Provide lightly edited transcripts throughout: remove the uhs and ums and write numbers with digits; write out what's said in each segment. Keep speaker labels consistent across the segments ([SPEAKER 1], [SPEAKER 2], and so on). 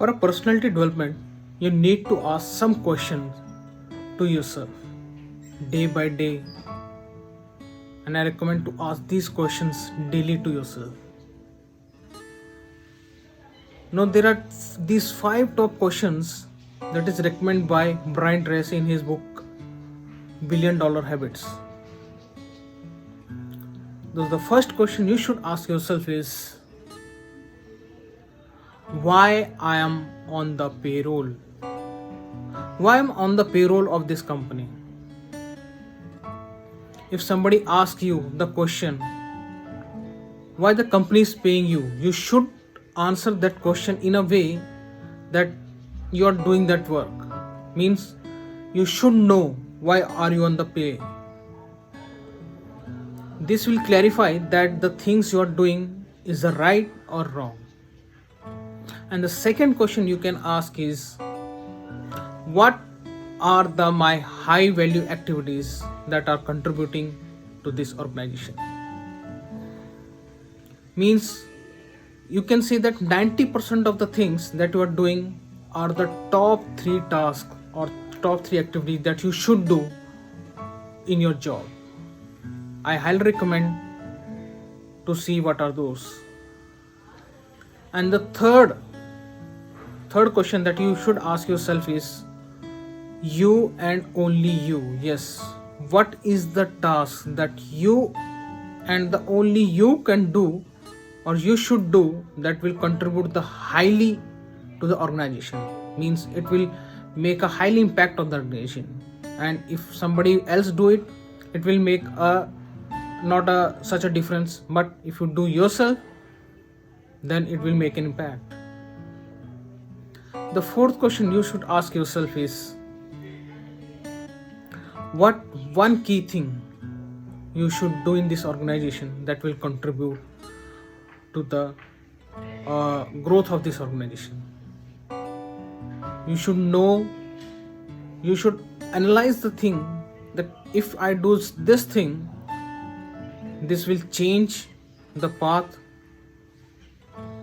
[SPEAKER 1] For a personality development, you need to ask some questions to yourself day by day, and I recommend to ask these questions daily to yourself. Now, there are these five top questions that is recommended by Brian Tracy in his book Billion Dollar Habits. The first question you should ask yourself is why I am on the payroll? Why I'm on the payroll of this company? If somebody asks you the question why the company is paying you, you should answer that question in a way that you are doing that work. Means you should know why are you on the pay. This will clarify that the things you are doing is the right or wrong. And the second question you can ask is what are the my high value activities that are contributing to this organization? Means you can say that 90% of the things that you are doing are the top 3 tasks or top 3 activities that you should do in your job. I highly recommend to see what are those. And the third question that you should ask yourself is you and only you. Yes, what is the task that you and the only you can do or you should do that will contribute the highly to the organization? Means it will make a highly impact on the organization, and if somebody else do it, it will make a not a such a difference, but if you do yourself, then it will make an impact. The fourth question you should ask yourself is what one key thing you should do in this organization that will contribute to the growth of this organization. You should know, you should analyze the thing that if I do this thing, this will change the path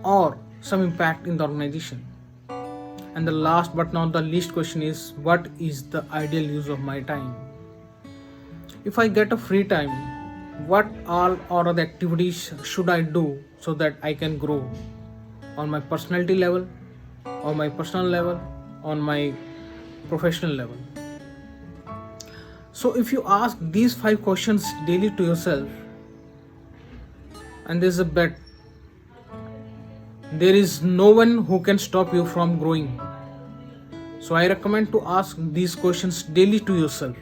[SPEAKER 1] or some impact in the organization. And the last but not the least question is what is the ideal use of my time? If I get a free time, what all are the activities should I do so that I can grow on my personality level, on my personal level, on my professional level? So if you ask these 5 questions daily to yourself, and there's a bet, there is no one who can stop you from growing. So I recommend to ask these questions daily to yourself.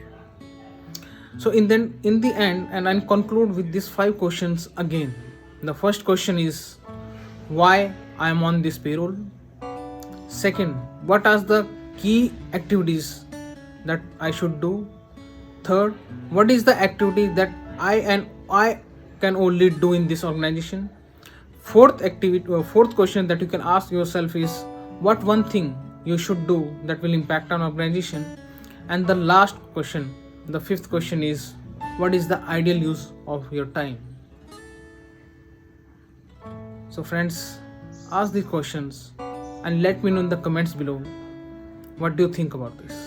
[SPEAKER 1] So in the end, and I'll conclude with these 5 questions again. The first question is why I am on this payroll. Second, what are the key activities that I should do? Third, what is the activity that I can only do in this organization? Fourth question that you can ask yourself is what one thing you should do that will impact an organization? And the last question, the fifth question is what is the ideal use of your time? So friends, ask these questions and let me know in the comments below what do you think about this.